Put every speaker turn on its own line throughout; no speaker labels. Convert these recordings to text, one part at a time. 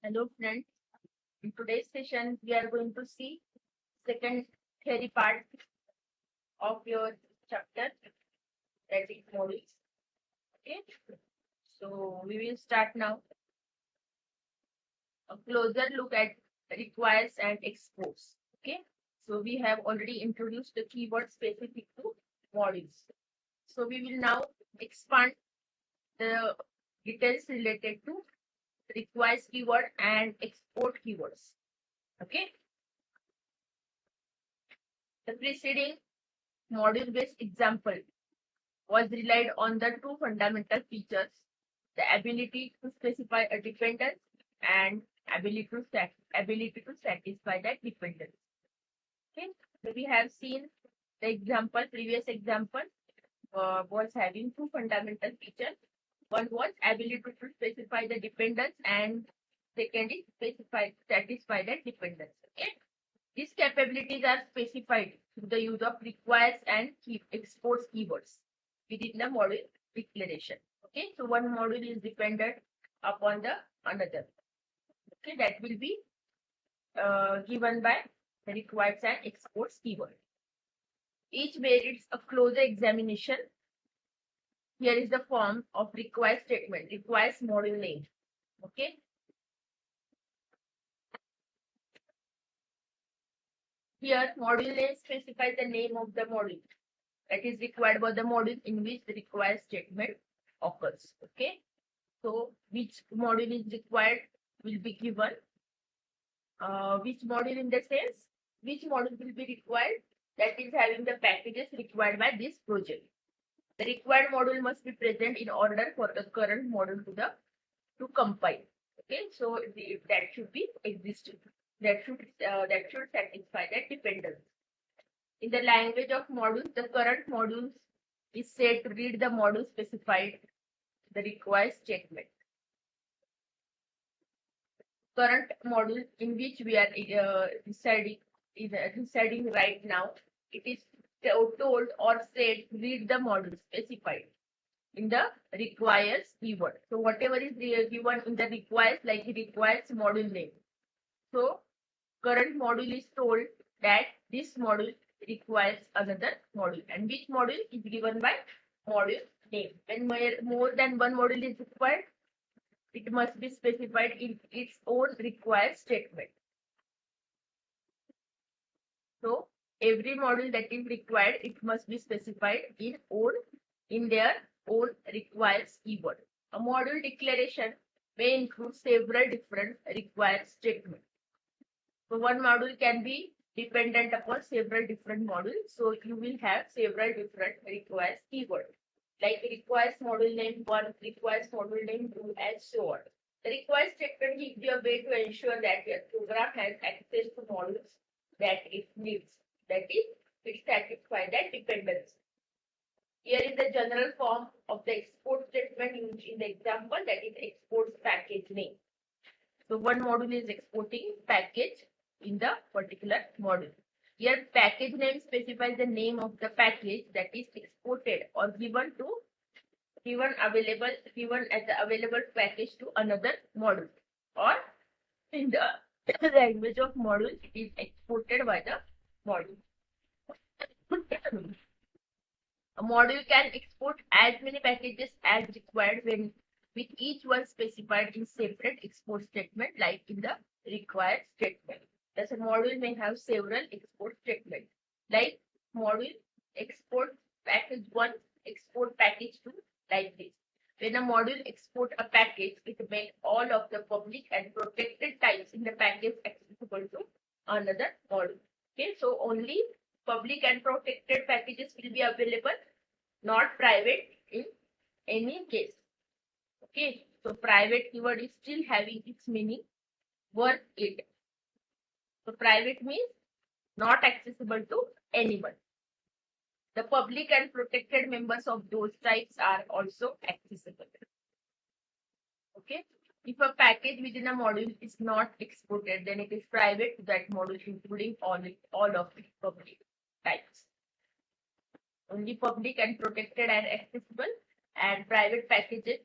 Hello friends, in today's session we are going to see second theory part of your chapter, that is modules. Okay, so we will start now. A closer look at requires and exports. Okay, so we have already introduced the keyword specific to modules. So we will now expand the details related to requires keyword and export keywords. Okay, the preceding module-based example was relied on the two fundamental features, the ability to specify a dependence and ability to satisfy that dependence. Okay, so we have seen the example, previous example was having two fundamental features. One was ability to specify the dependence and second is satisfy that dependence. Okay, these capabilities are specified through the use of requires and exports keywords within the module declaration. Okay, so one module is dependent upon the another. Okay, that will be given by the requires and exports keyword. Each merits a closer examination. Here is the form of requires statement, requires module name. Okay, here module name specifies the name of the module that is required by the module in which the requires statement occurs. Okay, so which module is required will be given. Which module in the sense, which module will be required, that is having the packages required by this project. The required module must be present in order for the current module to compile. Okay, so that should be existing. That should satisfy that dependence. In the language of modules, the current module is said to read the module specified the required statement. Current module in which we are residing right now, it is told or said read the module specified in the requires keyword. So whatever is given in the requires, like it requires module name. So current module is told that this module requires another module, and which module is given by module name. When more than one module is required, it must be specified in its own required statement. So every module that is required, it must be specified in their own requires keyword. A module declaration may include several different required statements. So one module can be dependent upon several different modules. So you will have several different requires keywords. Like requires module name 1, requires module name 2, and so on. The requires statement gives you a way to ensure that your program has access to modules that it needs. That is, it satisfies that dependence. Here is the general form of the export statement used in the example, that is exports package name. So one module is exporting package in the particular module. Here package name specifies the name of the package that is exported or given as the available package to another module, or in the language of module, it is exported by the module. A module can export as many packages as required, when with each one specified in separate export statement, like in the required statement. Thus, a module may have several export statements, like module export package 1, export package 2, like this. When a module export a package, it makes all of the public and protected types in the package accessible to another module. Okay, so only public and protected packages will be available, not private in any case. Okay, so private keyword is still having its meaning, worth it. So private means not accessible to anyone. The public and protected members of those types are also accessible. Okay, if a package within a module is not exported, then it is private to that module, including all of its public types. Only public and protected are accessible, and private packages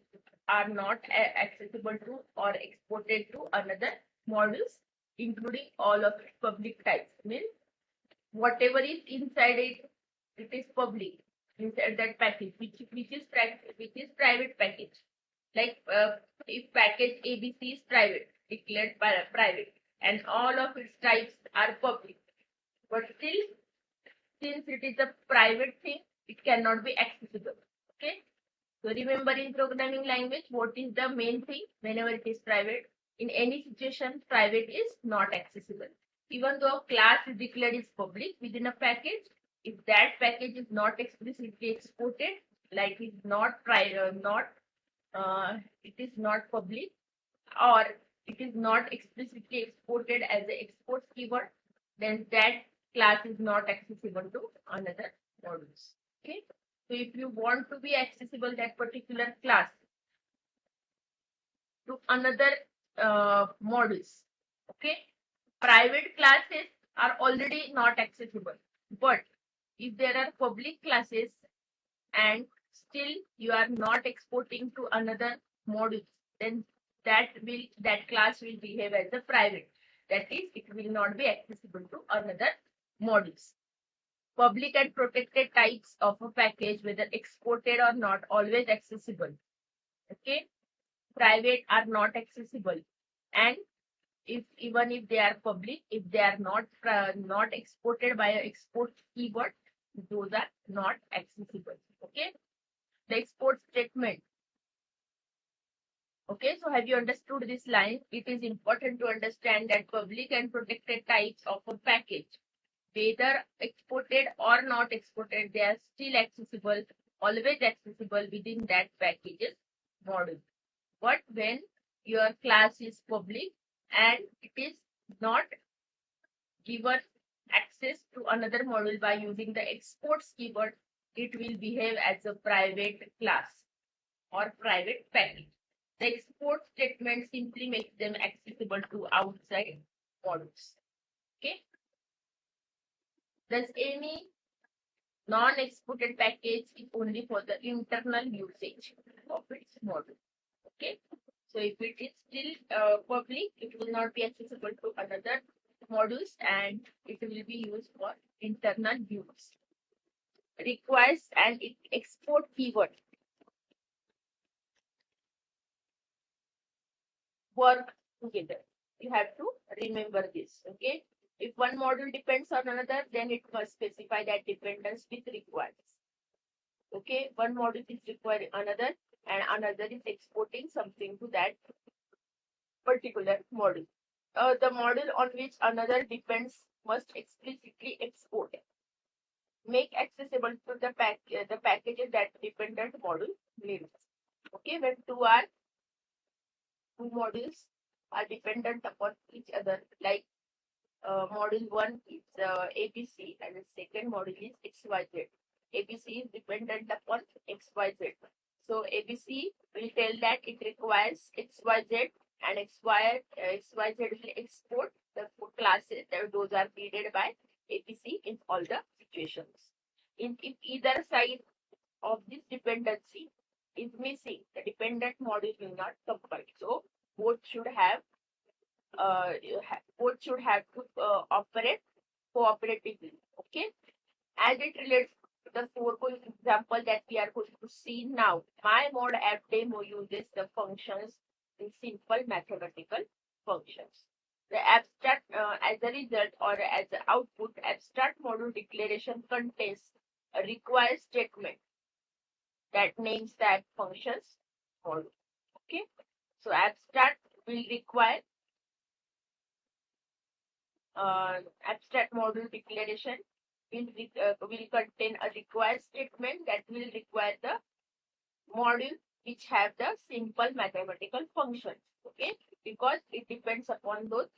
are not accessible to or exported to another modules, including all of its public types. Means whatever is inside it, it is public inside that package, which is private package. Like if package ABC is private, declared by private, and all of its types are public, but still, since it is a private thing, it cannot be accessible. Okay. So remember, in programming language, what is the main thing whenever it is private? In any situation, private is not accessible. Even though a class is declared is public within a package, if that package is not explicitly exported, like it is not private, it is not public, or it is not explicitly exported as an export keyword, then that class is not accessible to another modules. Okay. So if you want to be accessible that particular class to another modules, okay, private classes are already not accessible. But if there are public classes and still you are not exporting to another module, then that class will behave as a private. That is, it will not be accessible to another modules. Public and protected types of a package, whether exported or not, always accessible. Okay, private are not accessible, and even if they are public, if they are not exported by an export keyword, those are not accessible. Okay, the export statement. Okay, so have you understood this line? It is important to understand that public and protected types of a package, whether exported or not exported, they are still accessible, always accessible within that package's module. But when your class is public and it is not given access to another module by using the exports keyword, it will behave as a private class or private package. The export statement simply makes them accessible to outside modules. Okay. Thus, any non-exported package is only for the internal usage of its module. Okay. So if it is still public, it will not be accessible to another modules and it will be used for internal use. Requires an export keyword. Work together. You have to remember this. Okay. If one module depends on another, then it must specify that dependence with requires. Okay, one module is requiring another, and another is exporting something to that particular module. The module on which another depends must explicitly export. Make accessible to the packages that dependent module needs. Okay, when two modules are dependent upon each other, like module 1 is ABC and the second module is XYZ. ABC is dependent upon XYZ. So ABC will tell that it requires XYZ and XYZ will export the classes that those are needed by ABC in all the situations. If either side of this dependency is missing, the dependent module will not compile. So both should have to operate cooperatively. Okay, as it relates to the foregoing example that we are going to see now, my mode app demo uses the functions in simple mathematical functions. The abstract, as a result or as an output, abstract module declaration contains a required statement that names the app functions module. Okay, so abstract will require abstract module declaration will contain a required statement that will require the module which have the simple mathematical functions. Okay, because it depends upon those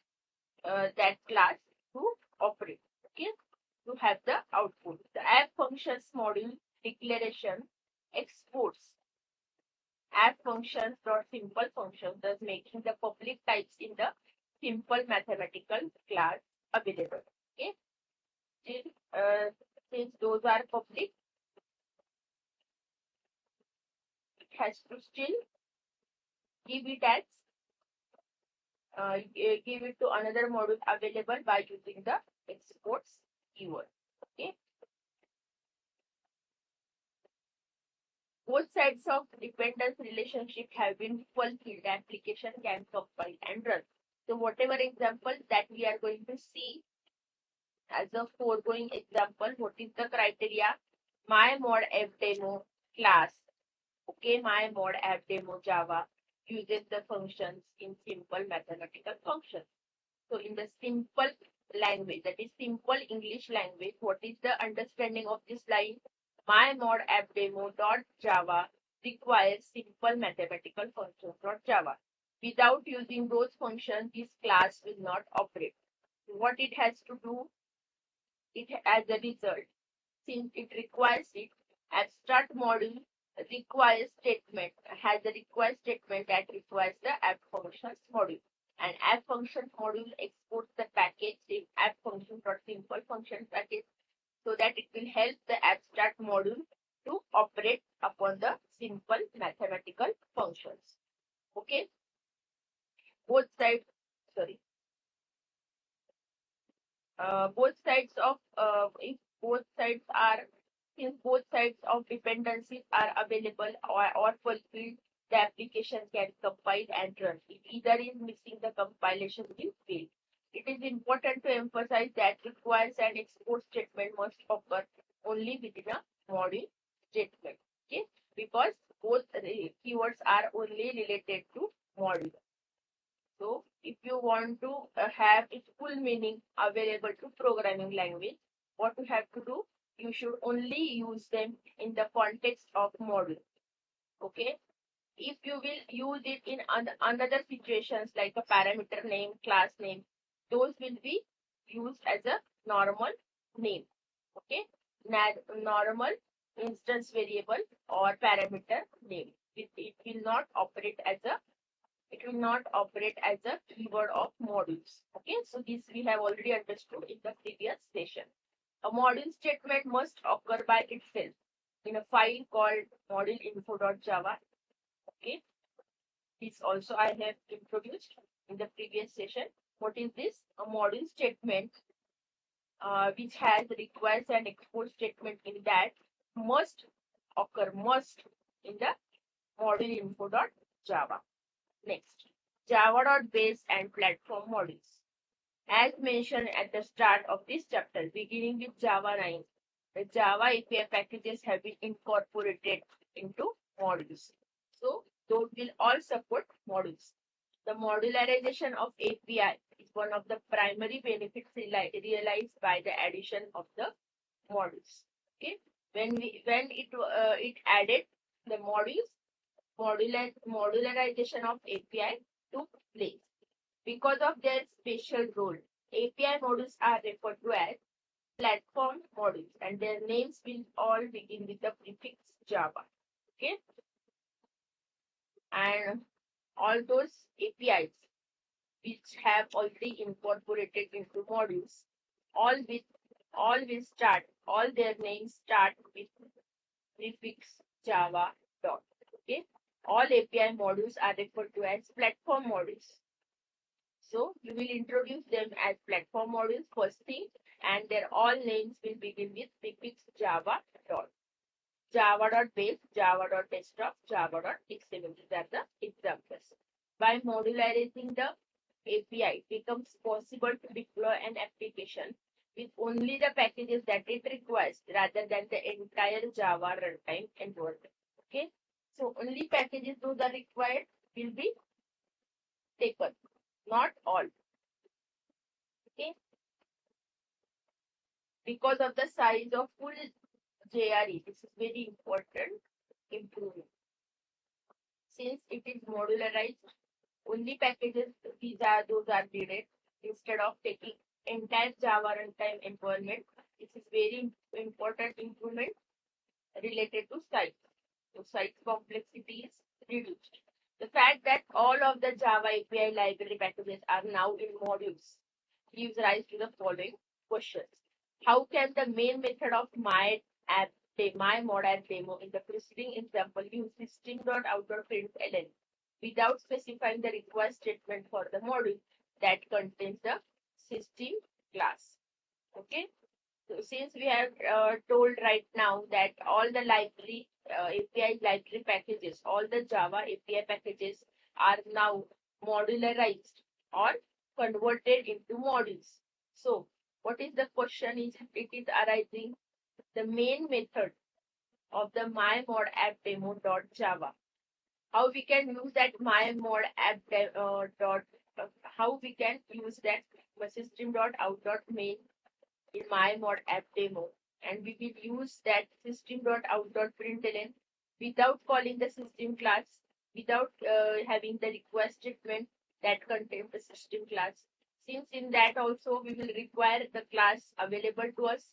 that class to operate. Okay, to have the output. The app functions module declaration exports app functions dot simple functions, thus making the public types in the simple mathematical class available. Okay, since those are public, it has to still give it as give it to another module available by using the exports keyword. Okay. Both sides of dependence relationship have been fulfilled. Application can compile and run. So whatever example that we are going to see as a foregoing example, what is the criteria? My mod app demo class. Okay, my mod app demo Java uses the functions in simple mathematical functions. So in the simple language, that is simple English language, what is the understanding of this line? My mod app demo dot Java requires simple mathematical functions dot Java. Without using those functions, this class will not operate. What it has to do, it as a result, since it requires it, abstract module requires statement has a require statement that requires the app functions module. And app functions module exports the package in app function dot simple function package so that it will help the abstract module to operate upon the simple mathematical functions. Okay, both sides, sorry, both sides of if both sides are since both sides of dependencies are available or fulfilled, the application can compile and run. If either is missing, the compilation will fail. It is important to emphasize that requires and export statement must occur only within a module statement. Okay, because both keywords are only related to module. So if you want to have its full meaning available to programming language, what you have to do, you should only use them in the context of module. Okay. If you will use it in another situations like a parameter name, class name, those will be used as a normal name. Okay. Normal instance variable or parameter name. It will not operate as a keyword of modules. Okay, so this we have already understood in the previous session. A module statement must occur by itself in a file called module.info.java. Okay, this also I have introduced in the previous session. What is this? A module statement which has requires and export statement in that must in the module.info.java. Next, Java.base and platform modules. As mentioned at the start of this chapter, beginning with Java 9, the Java API packages have been incorporated into modules. So, those will all support modules. The modularization of API is one of the primary benefits realized by the addition of the modules. Okay, when it added the modules, modularization of API took place. Because of their special role, API modules are referred to as platform modules and their names will all begin with the prefix Java. Okay, and all those APIs which have already incorporated into modules, all their names start with prefix Java dot. Okay, all API modules are referred to as platform modules. So you will introduce them as platform modules first thing, and their all names will begin with prefix Java dot. Java.base, Java.desktop, Java.xml. These are the examples. By modularizing the API, it becomes possible to deploy an application with only the packages that it requires rather than the entire Java runtime environment. Okay, so only packages those are required will be taken, not all. Okay, because of the size of full JRE, this is very important improvement. Since it is modularized, only packages those are needed instead of taking entire Java runtime environment. This is very important improvement related to size. So size complexity is reduced. The fact that all of the Java API library packages are now in modules gives rise to the following questions. How can the main method of my mod app demo in the preceding example use system.out.println without specifying the required statement for the module that contains the system class. Okay. So since we have told right now that all the library API library packages, all the Java API packages are now modularized or converted into modules. So what is the question is it is arising the main method of the mymod app demo dot java. How we can use that mymod app dot how we can use that system dot out dot main in my mod app demo, and we will use that system.out.println without calling the system class, without having the request statement that contains the system class. Since in that also we will require the class available to us.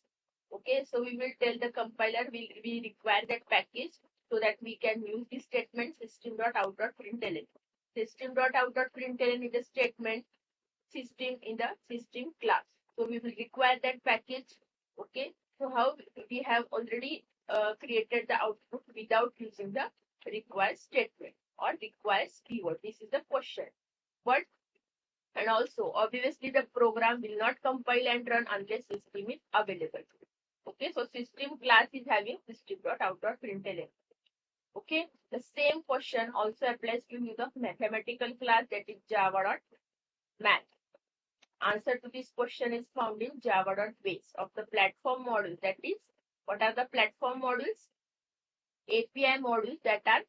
Okay, so we will tell the compiler we require that package so that we can use the statement system.out.println. System.out.println is a statement system in the system class. So we will require that package. Okay. So how we have already created the output without using the require statement or requires keyword. This is the question. But and also obviously the program will not compile and run unless system is available. Okay. So system class is having system.out.println. Okay. The same question also applies to use of mathematical class, that is java.math. Answer to this question is found in java.base of the platform modules. That is, what are the platform modules? API modules that are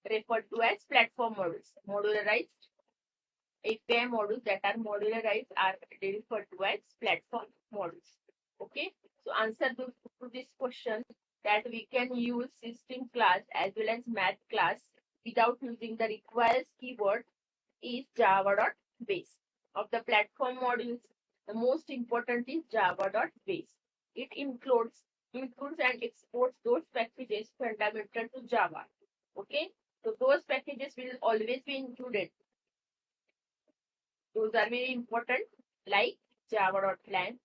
referred to as platform modules. Modularized API modules that are modularized are referred to as platform modules. Okay. So answer to this question that we can use system class as well as math class without using the requires keyword is java.base. Of the platform modules, the most important is java.base. It includes and exports those packages fundamental to Java. Okay, so those packages will always be included. Those are very important, like java.lang,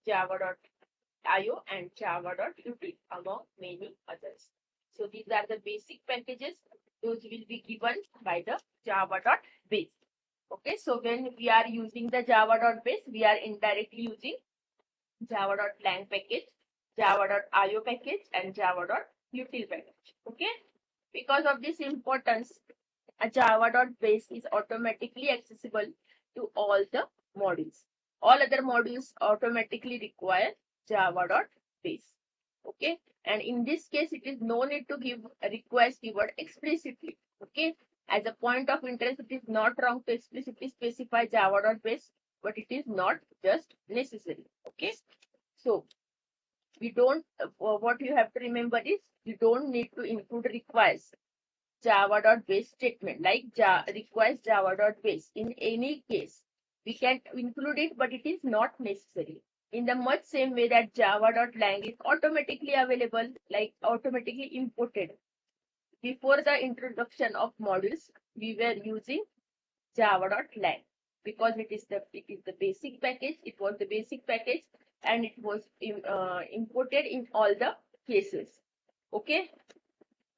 java.io, and java.util, among many others. So these are the basic packages. Those will be given by the java.base. Okay, so when we are using the java.base, we are indirectly using java.lang package, java.io package, and java.util package. Okay, because of this importance, a java.base is automatically accessible to all the modules. All other modules automatically require java.base. Okay, and in this case, it is no need to give a request keyword explicitly. Okay, as a point of interest, it is not wrong to explicitly specify java.base, but it is not just necessary. Okay, so we don't, what you have to remember is you don't need to include requires java.base statement like requires java.base in any case. We can include it, but it is not necessary. In the much same way that java.lang is automatically available, like automatically imported. Before the introduction of modules, we were using java.lang because it is the basic package. It was the basic package and it was imported in all the cases. Okay,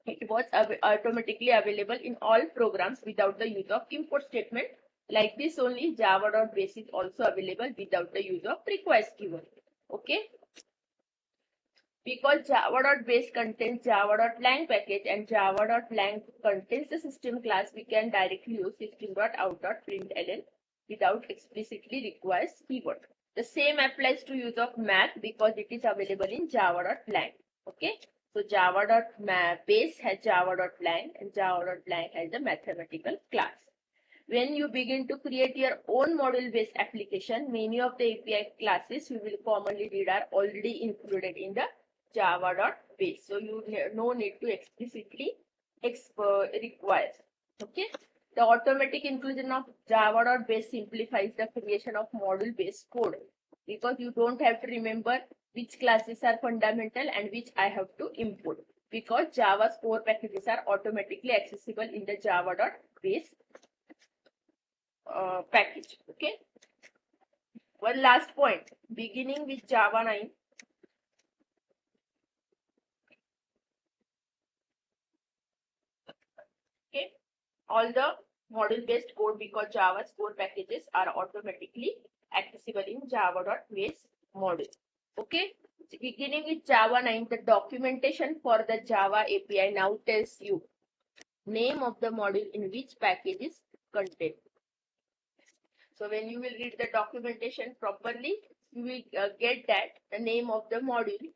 it was automatically available in all programs without the use of import statement. Like this only java.base is also available without the use of requires keyword. Okay, because java.base contains java.lang package and java.lang contains the system class, we can directly use system.out.println without explicitly requires keyword. The same applies to use of math because it is available in java.lang. Okay, so java.base has java.lang and java.lang has the mathematical class. When you begin to create your own model-based application, many of the API classes you will commonly read are already included in the java.base. So you no need to explicitly require. Okay. The automatic inclusion of java.base simplifies the creation of module-based code because you don't have to remember which classes are fundamental and which I have to import, because Java's core packages are automatically accessible in the java.base package. Okay. One last point, beginning with Java 9. Okay, all the module-based code because Java's core packages are automatically accessible in java.base module. Okay, so beginning with Java 9, the documentation for the Java API now tells you name of the module in which package is contained. So when you will read the documentation properly, you will get that the name of the module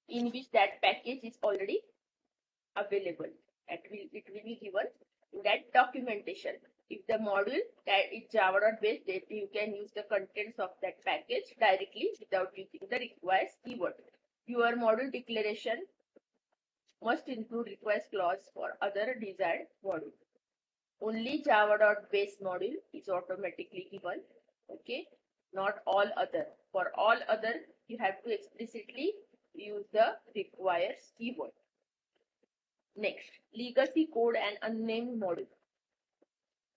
in which that package is already available. It will be given in that documentation. If the module that is java.base, then you can use the contents of that package directly without using the requires keyword. Your module declaration must include request clause for other desired module. Only java.base module is automatically given. Okay, not all other. For all other, you have to explicitly use the requires keyword. Next, legacy code and unnamed module.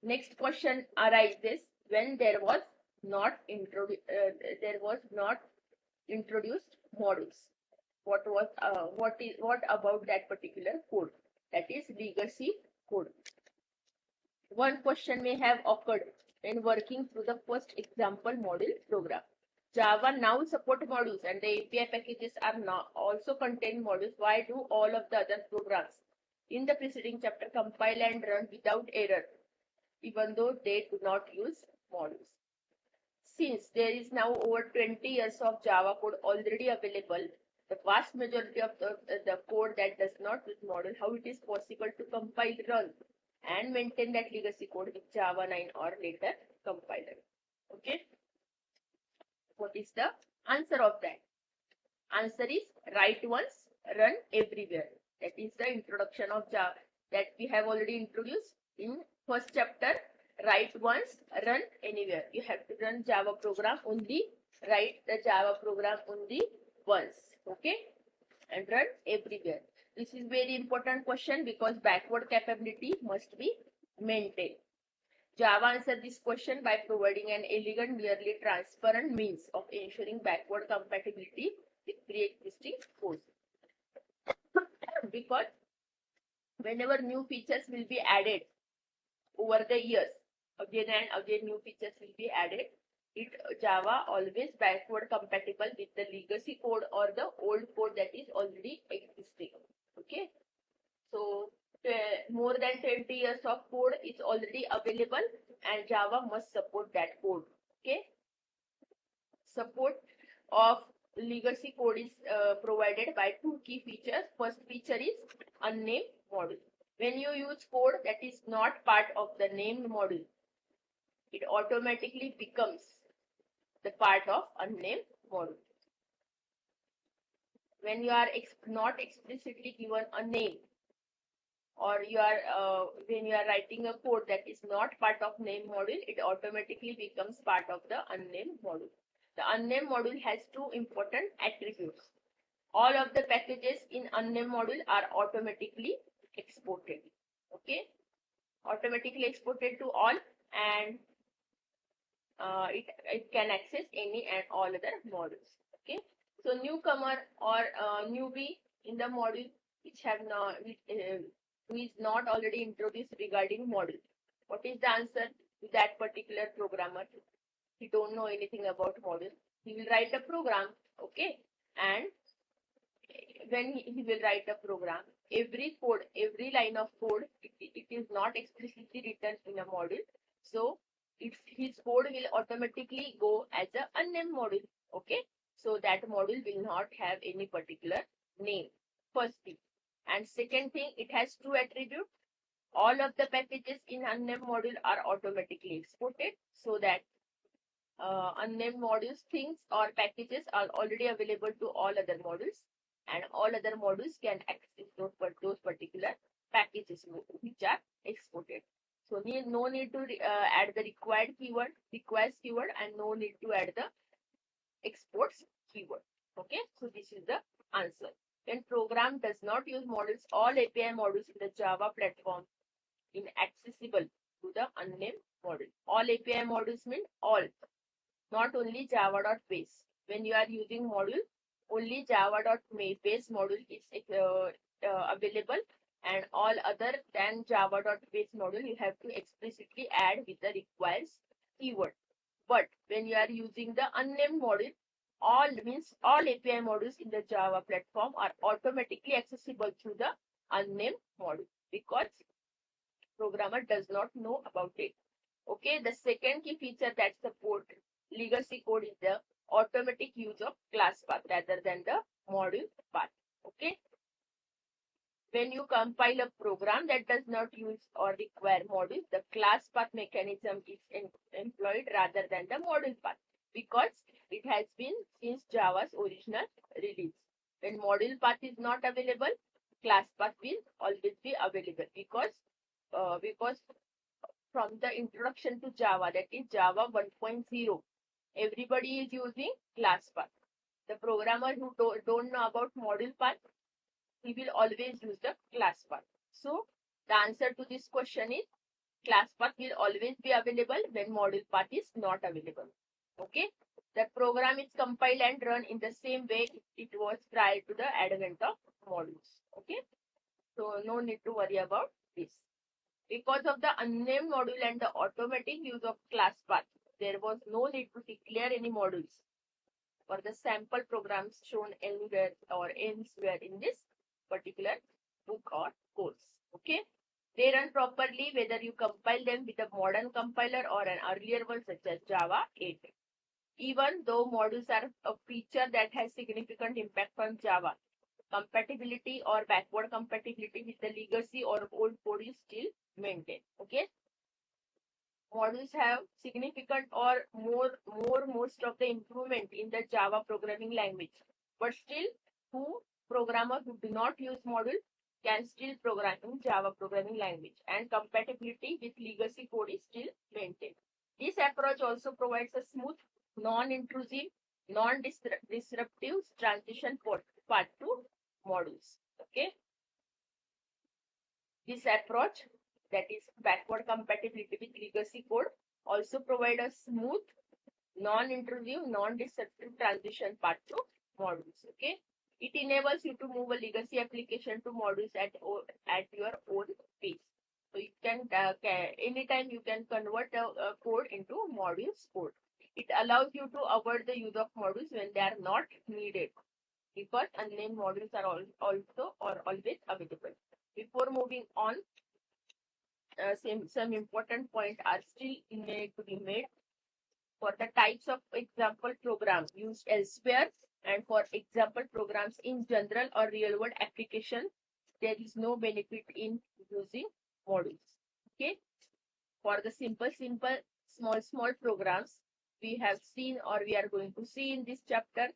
Next question arises when there was not introduced modules. What about that particular code? That is legacy code. One question may have occurred when working through the first example module program. Java now support modules and the API packages are now also contain modules. Why do all of the other programs in the preceding chapter compile and run without error, even though they do not use modules? Since there is now over 20 years of Java code already available, the vast majority of the code that does not use module, how it is possible to compile, run, and maintain that legacy code with Java 9 or later compiler? Okay. What is the answer of that? Answer is write once, run everywhere. That is the introduction of Java that we have already introduced in first chapter. Write once, run anywhere. You have to run Java program only, write the Java program only once. Okay, and run everywhere. This is very important question because backward capability must be maintained. Java answered this question by providing an elegant, nearly transparent means of ensuring backward compatibility with pre-existing code. Because whenever new features will be added over the years, again and again new features will be added, Java always backward compatible with the legacy code or the old code that is already existing. Okay, so more than 20 years of code is already available and Java must support that code. Okay, support of legacy code is provided by two key features. First feature is unnamed module. When you use code that is not part of the named module, it automatically becomes the part of unnamed module. When you are not explicitly given a name, or when you are writing a code that is not part of named module, it automatically becomes part of the unnamed module. The unnamed module has two important attributes. All of the packages in unnamed module are automatically exported. Okay, automatically exported to all, and it can access any and all other modules. Okay, so newcomer or newbie in the module which have not who is not already introduced regarding module. What is the answer to that particular programmer? He don't know anything about module. He will write a program, okay, and when he will write a program, every every line of code, it is not explicitly written in a module, so his code will automatically go as a unnamed module. Okay, so that module will not have any particular name. First thing. And second thing, it has two attributes. All of the packages in unnamed module are automatically exported, so that unnamed modules, things or packages are already available to all other modules, and all other modules can access those particular packages which are exported. So no need to add the requires keyword, and no need to add the exports keyword. Okay, so this is the answer. When program does not use modules, all API modules in the Java platform inaccessible to the unnamed module. All API modules mean all, not only java.base. When you are using module, only java.base module is available, and all other than java.base module you have to explicitly add with the requires keyword. But when you are using the unnamed module, all API modules in the Java platform are automatically accessible through the unnamed module because programmer does not know about it. Okay, the second key feature that support legacy code is the automatic use of class path rather than the module path. Okay, when you compile a program that does not use or require modules, the class path mechanism is employed rather than the module path because it has been since Java's original release. When module path is not available, class path will always be available because from the introduction to Java, that is Java 1.0, everybody is using class path. The programmer who don't know about module path, he will always use the class path. So the answer to this question is class path will always be available when module path is not available. Okay, the program is compiled and run in the same way it was prior to the advent of modules. Okay, so no need to worry about this. Because of the unnamed module and the automatic use of class path, there was no need to declare any modules for the sample programs shown anywhere or elsewhere in this particular book or course. Okay, they run properly whether you compile them with a modern compiler or an earlier one such as Java 8. Even though modules are a feature that has significant impact on Java, compatibility or backward compatibility with the legacy or old code is still maintained. Okay, modules have significant or most of the improvement in the Java programming language, but still programmers who do not use module can still program in Java programming language, and compatibility with legacy code is still maintained. This approach also provides a smooth, non-intrusive, non-disruptive transition for part 2 modules. Okay, this approach, that is backward compatibility with legacy code, also provide a smooth, non-intrusive, non-disruptive transition part 2 modules. Okay, it enables you to move a legacy application to modules at your own pace. So you can anytime you can convert a code into modules code. It allows you to avoid the use of modules when they are not needed because unnamed modules are also or always available. Before moving on, some important points are still need to be made for the types of example programs used elsewhere and for example programs in general or real world application. There is no benefit in using modules. Okay, for the simple small programs we have seen or we are going to see in this chapter,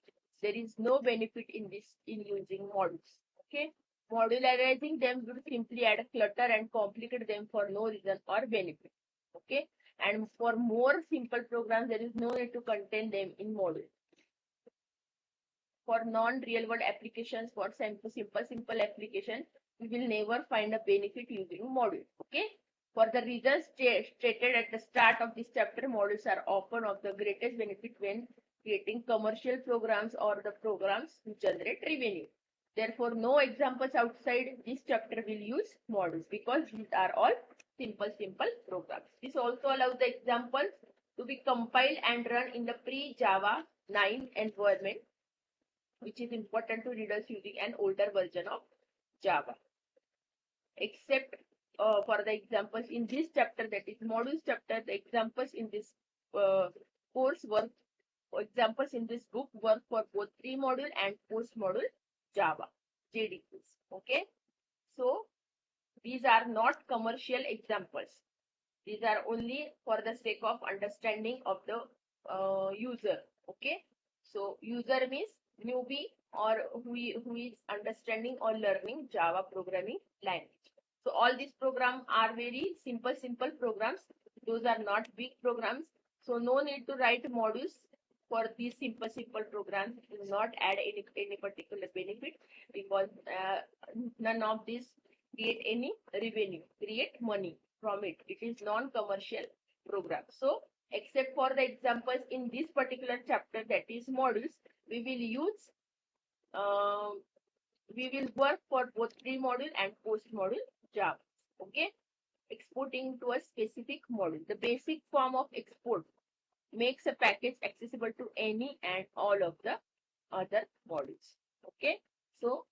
there is no benefit in using modules. Okay, modularizing them would simply add clutter and complicate them for no reason or benefit. Okay, and for more simple programs there is no need to contain them in modules. For non-real world applications, for simple application, we will never find a benefit using modules. Okay, for the reasons stated at the start of this chapter, modules are often of the greatest benefit when creating commercial programs or the programs to generate revenue. Therefore, no examples outside this chapter will use modules because these are all simple programs. This also allows the examples to be compiled and run in the pre-Java 9 environment, which is important to readers using an older version of Java. Except for the examples in this chapter, that is modules chapter, the examples in this course work, examples in this book work for both pre-module and post-module Java, JDKs. Okay, so these are not commercial examples. These are only for the sake of understanding of the user. Okay, so user means newbie or who is understanding or learning Java programming language. So all these programs are very simple programs. Those are not big programs. So no need to write modules for these simple programs. It will not add any particular benefit because none of these create any revenue, create money from it. It is non-commercial program. So except for the examples in this particular chapter, that is modules, we will use we will work for both pre-module and post-module Java. Okay, exporting to a specific module. The basic form of export makes a package accessible to any and all of the other modules. Okay, so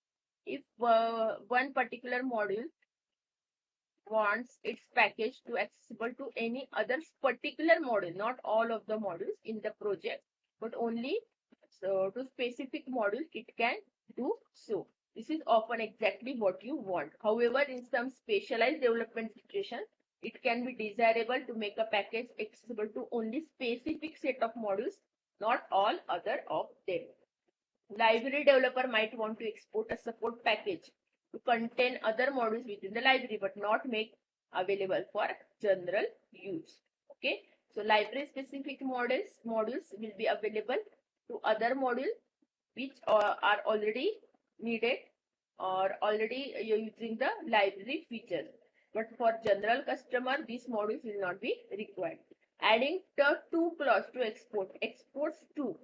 if one particular module wants its package to accessible to any other particular module, not all of the modules in the project, but only so to specific module it can do so. This is often exactly what you want. However, in some specialized development situations, it can be desirable to make a package accessible to only specific set of modules, not all other of them. Library developer might want to export a support package to contain other modules within the library but not make available for general use. Okay, so library specific modules will be available to other modules which are already needed or already using the library features, but for general customer these modules will not be required. Adding the to clause to export, exports to.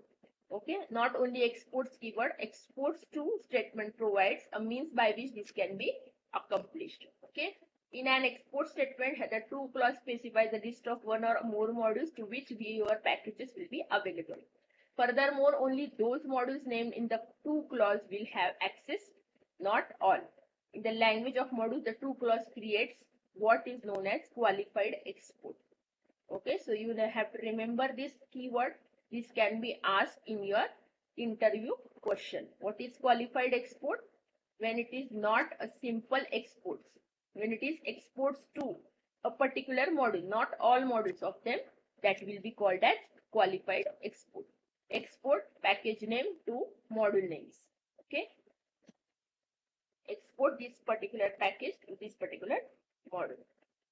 Okay, not only exports keyword, exports to statement provides a means by which this can be accomplished. Okay, in an export statement, the to clause specifies the list of one or more modules to which your packages will be available. Furthermore, only those modules named in the to clause will have access, not all. In the language of modules, the to clause creates what is known as qualified export. Okay, so you have to remember this keyword. This can be asked in your interview question. What is qualified export? When it is not a simple exports. When it is exports to a particular module, not all modules of them, that will be called as qualified export. Export package name to module names. Okay. Export this particular package to this particular module.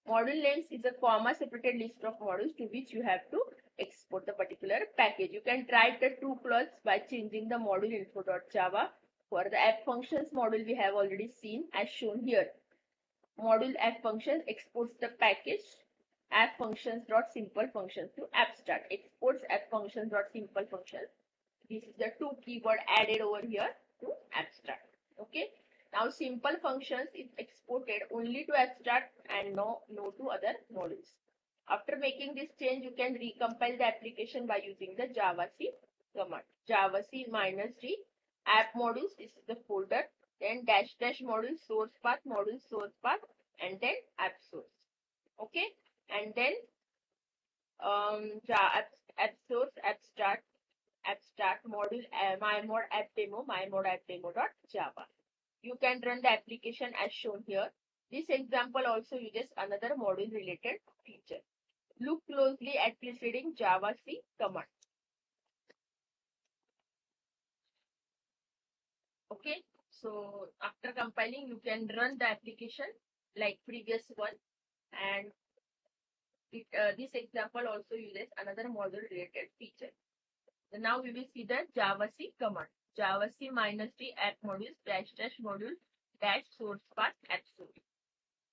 Module names is a comma separated list of modules to which you have to export the particular package. You can try the to clause by changing the module info.java. For the app functions module we have already seen as shown here. Module app functions exports the package app functions dot simple functions to abstract. Exports app functions dot simple functions. This is the to keyword added over here to abstract. Okay. Now simple functions is exported only to abstract and no to other modules. After making this change, you can recompile the application by using the javac command. Javac -d app modules, this is the folder, then -- module source path, and then app source. Okay, and then app source abstract module mymod app demo.java. You can run the application as shown here. This example also uses another module related feature. Look closely at preceding javac command. Okay, so after compiling, you can run the application like previous one, and this example also uses another module related feature. So now we will see the javac command. Javac -d app modules -- module source path app source.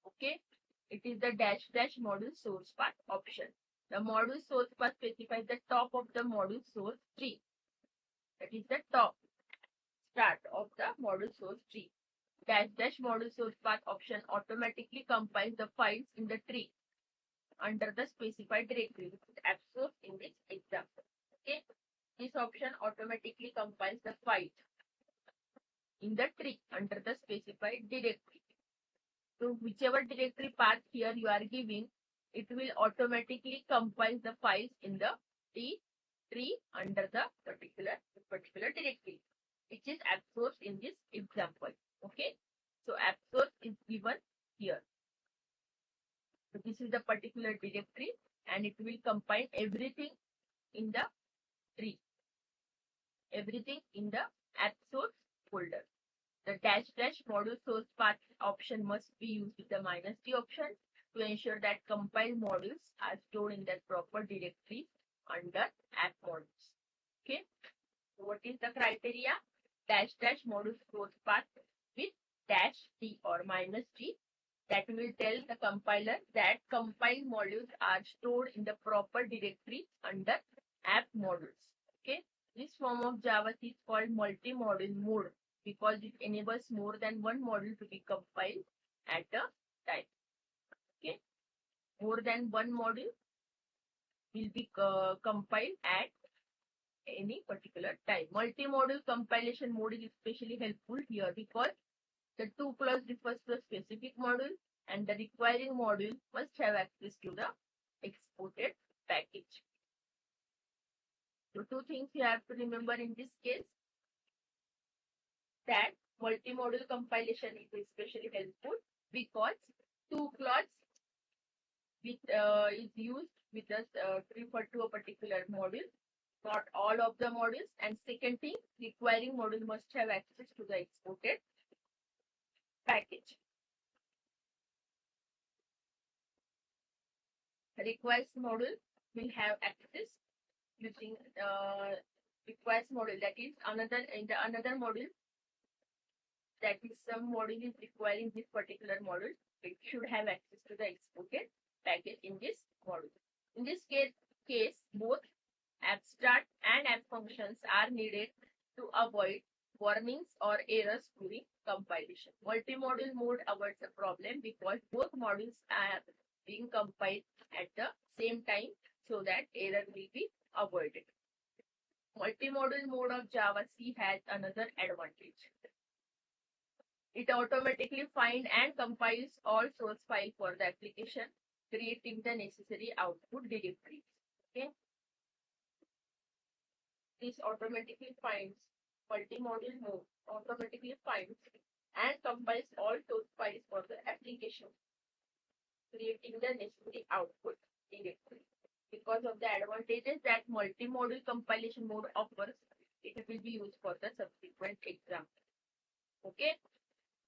Okay, it is the -- module source path option. The module source path specifies the top of the module source tree. That is the top start of the module source tree. -- module source path option automatically compiles the files in the tree under the specified directory, which is app source in this example. Okay, this option automatically compiles the file in the tree under the specified directory. So whichever directory path here you are giving, it will automatically compile the files in the tree under the particular directory, which is app source in this example. Okay, so app source is given here. So this is the particular directory, and it will combine everything in the tree, everything in the app source folder. The -- module source path option must be used with the -d option to ensure that compiled modules are stored in their proper directory under app modules. Okay, so what is the criteria? -- module source path with -d or -d. That will tell the compiler that compiled modules are stored in the proper directory under app modules. Okay, this form of Java is called multi-module mode. because it enables more than one module to be compiled at a time. Okay, more than one module will be compiled at any particular time. Multi-module compilation mode is especially helpful here because the to clause refers to a specific module and the requiring module must have access to the exported package. So two things you have to remember in this case, that multi-module compilation is especially helpful because to clause is used with us to refer to a particular module, not all of the modules. And second thing, requiring module must have access to the exported package. Requires module will have access using requires module, that is another module, that is some module is requiring this particular module, it should have access to the exported package in this module. In this case both abstract and app functions are needed to avoid warnings or errors during compilation. Multi-module mode avoids the problem because both modules are being compiled at the same time, so that error will be avoided. Multi-module mode of Java C has another advantage. It automatically finds and compiles all source file for the application, creating the necessary output directories. Okay. This automatically finds, multi-module mode automatically finds and compiles all source files for the application, creating the necessary output directory. Because of the advantages that multi-module compilation mode offers, it will be used for the subsequent exam. Okay.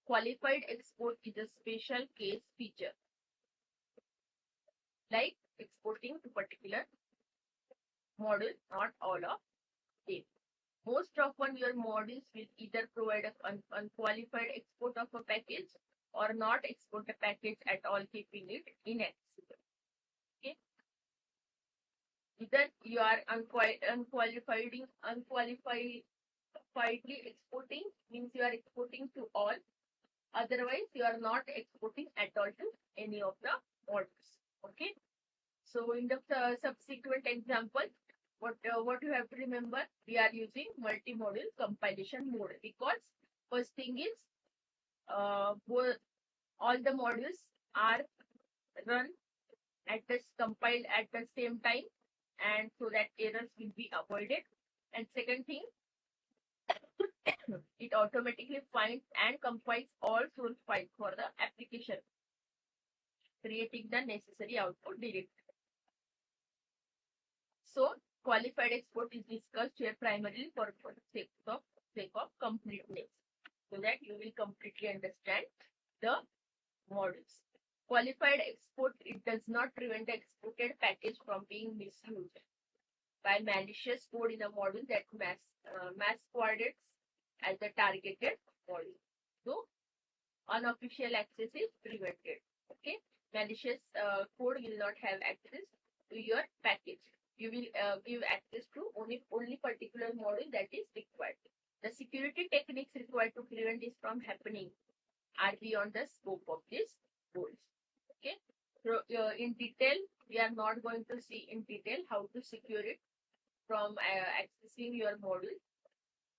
Qualified export is a special case feature, like exporting to particular module, not all of them. Most often your modules will either provide an unqualified export of a package or not export a package at all, keeping it inaccessible. Okay. Either you are unqualifiedly exporting, means you are exporting to all, otherwise you are not exporting at all to any of the modules. Okay. So in the subsequent example, what you have to remember, we are using multi-module compilation mode because first thing is all the modules are run at this compiled at the same time, and so that errors will be avoided. And second thing, it automatically finds and compiles all source files for the application, creating the necessary output directory. So qualified export is discussed here primarily for the sake of completeness, so that you will completely understand the modules. Qualified export, it does not prevent the exported package from being misused by malicious code in a module that masquerades as the targeted module. So unofficial access is prevented. Okay, malicious code will not have access to your package. You will give access to only particular module that is required. The security techniques required to prevent this from happening are beyond the scope of this rules. Okay. So in detail, we are not going to see in detail how to secure it from accessing your module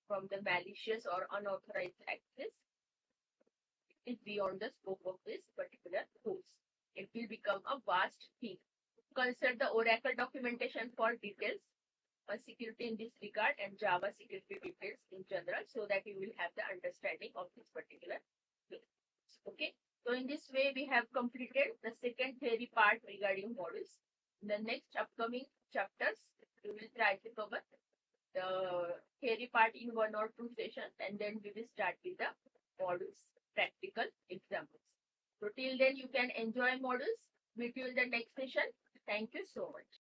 from the malicious or unauthorized access. It is beyond the scope of this particular course. It will become a vast thing. Consult the Oracle documentation for details on security in this regard and Java security details in general, so that you will have the understanding of this particular thing. Okay. So in this way, we have completed the second theory part regarding modules. In the next upcoming chapters, we will try to cover the theory part in 1 or 2 sessions, and then we will start with the modules practical examples. So till then, you can enjoy modules. Meet you in the next session. Thank you so much.